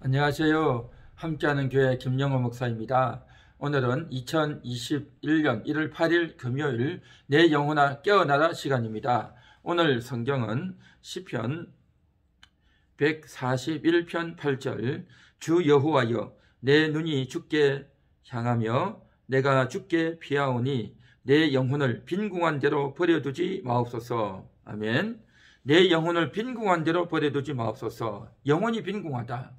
안녕하세요. 함께하는 교회 김영호 목사입니다. 오늘은 2021년 1월 8일 금요일 내 영혼아 깨어나라 시간입니다. 오늘 성경은 시편 141편 8절 주 여호와여 내 눈이 주께 향하며 내가 주께 피하오니 내 영혼을 빈궁한 대로 버려두지 마옵소서. 아멘. 내 영혼을 빈궁한 대로 버려두지 마옵소서. 영혼이 빈궁하다.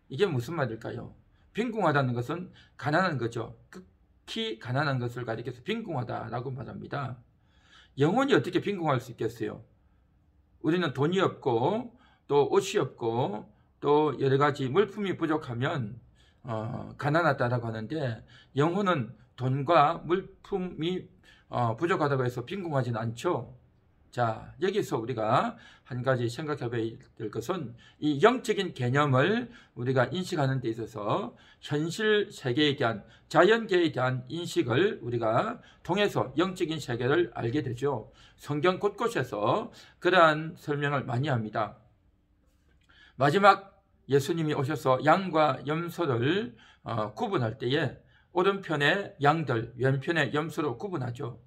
이게 무슨 말일까요? 빈궁하다는 것은 가난한 거죠. 극히 가난한 것을 가리켜서 빈궁하다라고 말합니다. 영혼이 어떻게 빈궁할 수 있겠어요? 우리는 돈이 없고 또 옷이 없고 또 여러 가지 물품이 부족하면 가난하다라고 하는데, 영혼은 돈과 물품이 부족하다고 해서 빈궁하지는 않죠. 자, 여기서 우리가 한 가지 생각해 봐야 될 것은 이 영적인 개념을 우리가 인식하는 데 있어서 현실 세계에 대한, 자연계에 대한 인식을 우리가 통해서 영적인 세계를 알게 되죠. 성경 곳곳에서 그러한 설명을 많이 합니다. 마지막 예수님이 오셔서 양과 염소를 구분할 때에 오른편의 양들, 왼편의 염소로 구분하죠.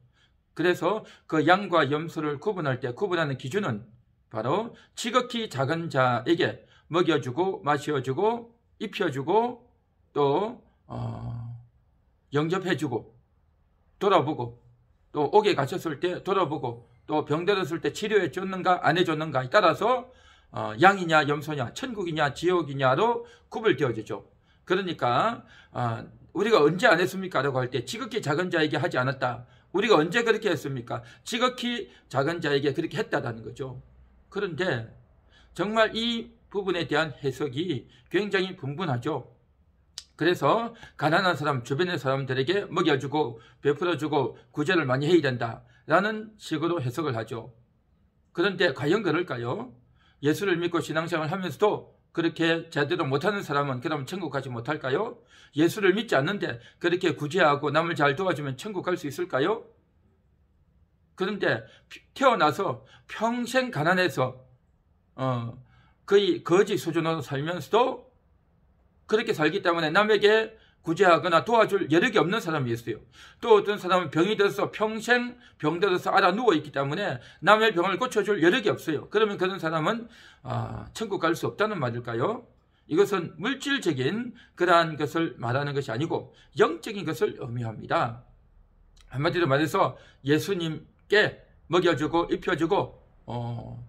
그래서 그 양과 염소를 구분할 때 구분하는 기준은 바로 지극히 작은 자에게 먹여주고 마셔주고 입혀주고 또 영접해주고 돌아보고 또 옥에 갇혔을 때 돌아보고 또 병들었을 때 치료해줬는가 안 해줬는가에 따라서 양이냐 염소냐 천국이냐 지옥이냐로 구분되어지죠. 그러니까 우리가 언제 안 했습니까? 라고 할 때 지극히 작은 자에게 하지 않았다. 우리가 언제 그렇게 했습니까? 지극히 작은 자에게 그렇게 했다라는 거죠. 그런데 정말 이 부분에 대한 해석이 굉장히 분분하죠. 그래서 가난한 사람, 주변의 사람들에게 먹여주고 베풀어주고 구제를 많이 해야 된다라는 식으로 해석을 하죠. 그런데 과연 그럴까요? 예수를 믿고 신앙생활을 하면서도 그렇게 제대로 못하는 사람은 그럼 천국 가지 못할까요? 예수를 믿지 않는데 그렇게 구제하고 남을 잘 도와주면 천국 갈 수 있을까요? 그런데 태어나서 평생 가난해서 거의 거지 수준으로 살면서도 그렇게 살기 때문에 남에게 구제하거나 도와줄 여력이 없는 사람이 있어요. 또 어떤 사람은 병이 들어서 평생 병들어서 알아 누워있기 때문에 남의 병을 고쳐줄 여력이 없어요. 그러면 그런 사람은 천국 갈 수 없다는 말일까요? 이것은 물질적인 그러한 것을 말하는 것이 아니고 영적인 것을 의미합니다. 한마디로 말해서 예수님께 먹여주고 입혀주고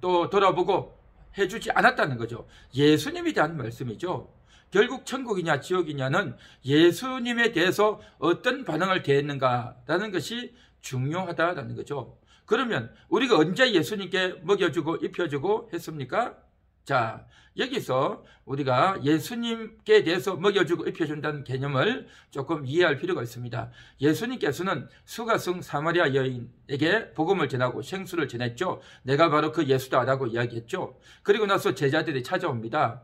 또 돌아보고 해주지 않았다는 거죠. 예수님에 대한 말씀이죠. 결국 천국이냐 지옥이냐는 예수님에 대해서 어떤 반응을 대했는가라는 것이 중요하다라는 거죠. 그러면 우리가 언제 예수님께 먹여주고 입혀주고 했습니까? 자, 여기서 우리가 예수님께 대해서 먹여주고 입혀준다는 개념을 조금 이해할 필요가 있습니다. 예수님께서는 수가성 사마리아 여인에게 복음을 전하고 생수를 전했죠. 내가 바로 그 예수다라고 이야기했죠. 그리고 나서 제자들이 찾아옵니다.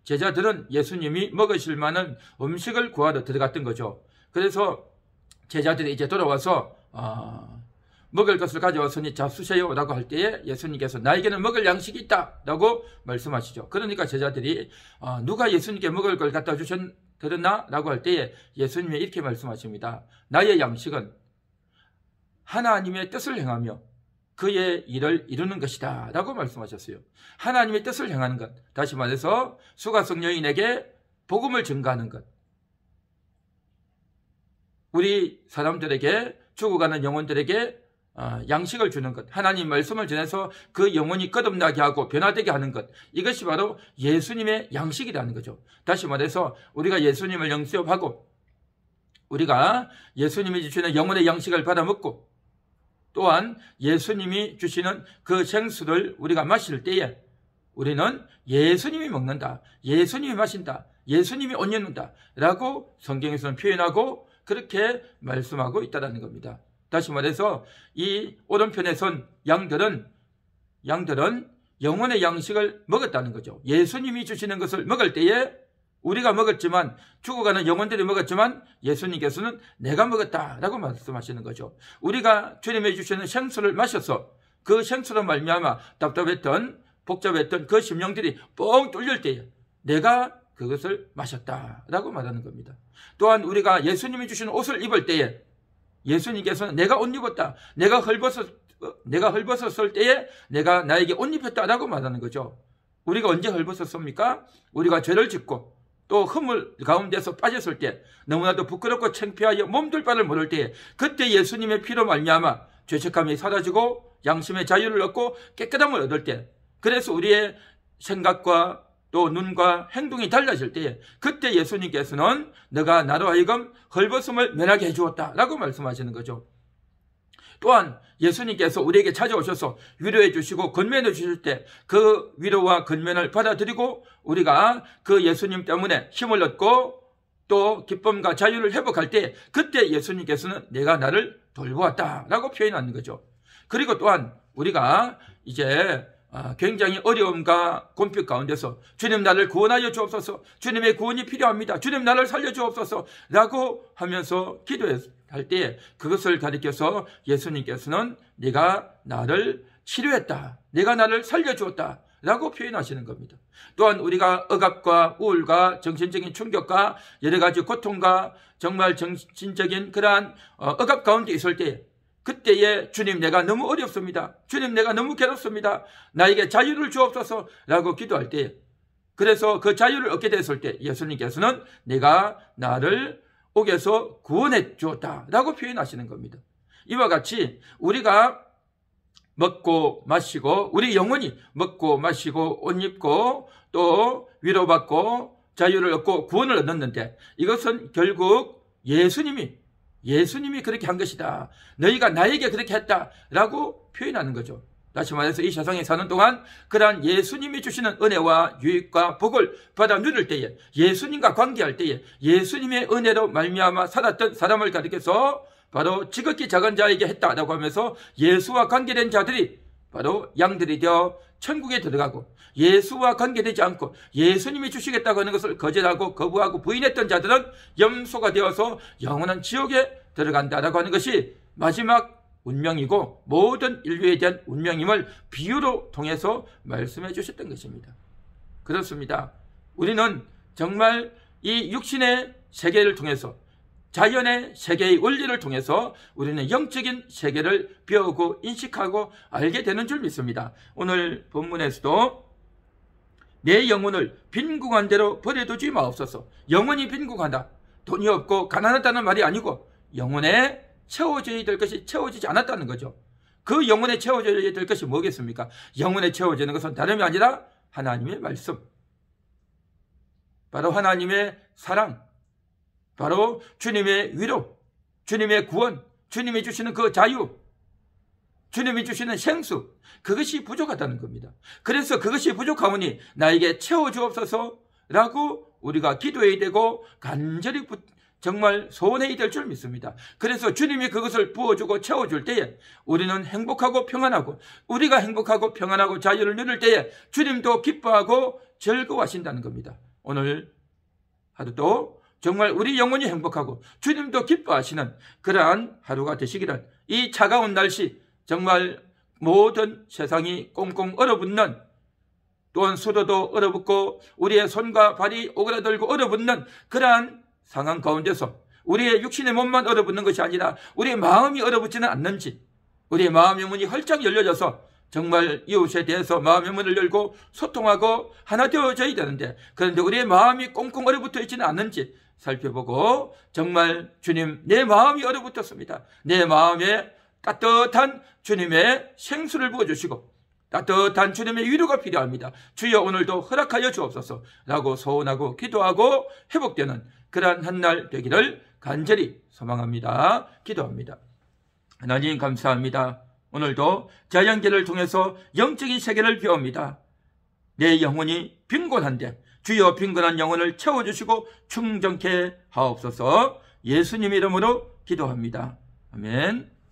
제자들은 예수님이 먹으실 만한 음식을 구하러 들어갔던 거죠. 그래서 제자들이 이제 돌아와서 먹을 것을 가져왔으니 잡수세요 라고 할 때에 예수님께서 나에게는 먹을 양식이 있다 라고 말씀하시죠. 그러니까 제자들이 누가 예수님께 먹을 걸 갖다 주셨나 라고 할 때에 예수님이 이렇게 말씀하십니다. 나의 양식은 하나님의 뜻을 행하며 그의 일을 이루는 것이다 라고 말씀하셨어요. 하나님의 뜻을 행하는 것, 다시 말해서 수가성 여인에게 복음을 증가하는 것, 우리 사람들에게 죽어가는 영혼들에게 양식을 주는 것, 하나님 말씀을 전해서 그 영혼이 거듭나게 하고 변화되게 하는 것, 이것이 바로 예수님의 양식이라는 거죠. 다시 말해서 우리가 예수님을 영접하고 우리가 예수님이 주시는 영혼의 양식을 받아먹고 또한 예수님이 주시는 그 생수를 우리가 마실 때에 우리는 예수님이 먹는다, 예수님이 마신다, 예수님이 옷 입는다 라고 성경에서는 표현하고 그렇게 말씀하고 있다는 겁니다. 다시 말해서 이 오른편에 선 양들은 영혼의 양식을 먹었다는 거죠. 예수님이 주시는 것을 먹을 때에 우리가 먹었지만, 죽어가는 영혼들이 먹었지만 예수님께서는 내가 먹었다라고 말씀하시는 거죠. 우리가 주님이 주시는 생수를 마셔서 그 생수로 말미암아 답답했던 복잡했던 그 심령들이 뻥 뚫릴 때에 내가 그것을 마셨다라고 말하는 겁니다. 또한 우리가 예수님이 주신 옷을 입을 때에 예수님께서는 내가 옷 입었다, 내가 헐벗었을 때에 내가 나에게 옷 입혔다라고 말하는 거죠. 우리가 언제 헐벗었습니까? 우리가 죄를 짓고 또 허물 가운데서 빠졌을 때, 너무나도 부끄럽고 창피하여 몸둘 바를 모를 때에, 그때 예수님의 피로 말미암아 죄책감이 사라지고 양심의 자유를 얻고 깨끗함을 얻을 때, 그래서 우리의 생각과 또 눈과 행동이 달라질 때에, 그때 예수님께서는 너가 나로 하여금 헐벗음을 면하게 해주었다라고 말씀하시는 거죠. 또한 예수님께서 우리에게 찾아오셔서 위로해 주시고 건면해 주실 때, 그 위로와 건면을 받아들이고 우리가 그 예수님 때문에 힘을 얻고 또 기쁨과 자유를 회복할 때, 그때 예수님께서는 내가 나를 돌보았다라고 표현하는 거죠. 그리고 또한 우리가 이제 굉장히 어려움과 곤핍 가운데서 주님 나를 구원하여 주옵소서, 주님의 구원이 필요합니다, 주님 나를 살려주옵소서 라고 하면서 기도할 때, 그것을 가리켜서 예수님께서는 내가 나를 치료했다, 내가 나를 살려주었다 라고 표현하시는 겁니다. 또한 우리가 억압과 우울과 정신적인 충격과 여러 가지 고통과 정말 정신적인 그러한 억압 가운데 있을 때, 그때에 주님 내가 너무 어렵습니다, 주님 내가 너무 괴롭습니다, 나에게 자유를 주옵소서 라고 기도할 때, 그래서 그 자유를 얻게 됐을 때 예수님께서는 내가 나를 옥에서 구원해 주었다 라고 표현하시는 겁니다. 이와 같이 우리가 먹고 마시고, 우리 영혼이 먹고 마시고 옷 입고 또 위로받고 자유를 얻고 구원을 얻었는데, 이것은 결국 예수님이 그렇게 한 것이다, 너희가 나에게 그렇게 했다라고 표현하는 거죠. 다시 말해서 이 세상에 사는 동안 그러한 예수님이 주시는 은혜와 유익과 복을 받아 누릴 때에, 예수님과 관계할 때에 예수님의 은혜로 말미암아 살았던 사람을 가리켜서 바로 지극히 작은 자에게 했다라고 하면서, 예수와 관계된 자들이 바로 양들이 되어 천국에 들어가고, 예수와 관계되지 않고 예수님이 주시겠다고 하는 것을 거절하고 거부하고 부인했던 자들은 염소가 되어서 영원한 지옥에 들어간다라고 하는 것이 마지막 운명이고 모든 인류에 대한 운명임을 비유로 통해서 말씀해 주셨던 것입니다. 그렇습니다. 우리는 정말 이 육신의 세계를 통해서, 자연의 세계의 원리를 통해서 우리는 영적인 세계를 배우고 인식하고 알게 되는 줄 믿습니다. 오늘 본문에서도 내 영혼을 빈궁한 대로 버려두지 마옵소서. 영혼이 빈궁하다, 돈이 없고 가난하다는 말이 아니고 영혼에 채워져야 될 것이 채워지지 않았다는 거죠. 그 영혼에 채워져야 될 것이 뭐겠습니까? 영혼에 채워지는 것은 다름이 아니라 하나님의 말씀, 바로 하나님의 사랑, 바로 주님의 위로, 주님의 구원, 주님이 주시는 그 자유, 주님이 주시는 생수, 그것이 부족하다는 겁니다. 그래서 그것이 부족하오니 나에게 채워주옵소서라고 우리가 기도해야 되고 간절히 정말 소원해야 될 줄 믿습니다. 그래서 주님이 그것을 부어주고 채워줄 때에 우리는 행복하고 평안하고, 우리가 행복하고 평안하고 자유를 누릴 때에 주님도 기뻐하고 즐거워하신다는 겁니다. 오늘 하루도 정말 우리 영혼이 행복하고 주님도 기뻐하시는 그러한 하루가 되시기를, 이 차가운 날씨, 정말 모든 세상이 꽁꽁 얼어붙는, 또한 수도도 얼어붙고 우리의 손과 발이 오그라들고 얼어붙는 그러한 상황 가운데서 우리의 육신의 몸만 얼어붙는 것이 아니라 우리의 마음이 얼어붙지는 않는지, 우리의 마음의 문이 활짝 열려져서 정말 이웃에 대해서 마음의 문을 열고 소통하고 하나 되어져야 되는데, 그런데 우리의 마음이 꽁꽁 얼어붙어 있지는 않는지 살펴보고, 정말 주님 내 마음이 얼어붙었습니다, 내 마음에 따뜻한 주님의 생수를 부어주시고 따뜻한 주님의 위로가 필요합니다, 주여 오늘도 허락하여 주옵소서 라고 소원하고 기도하고 회복되는 그러한 한날 되기를 간절히 소망합니다. 기도합니다. 하나님 감사합니다. 오늘도 자연계를 통해서 영적인 세계를 배웁니다. 내 영혼이 빈곤한데 주여 빈곤한 영혼을 채워주시고 충정케 하옵소서. 예수님 이름으로 기도합니다. 아멘.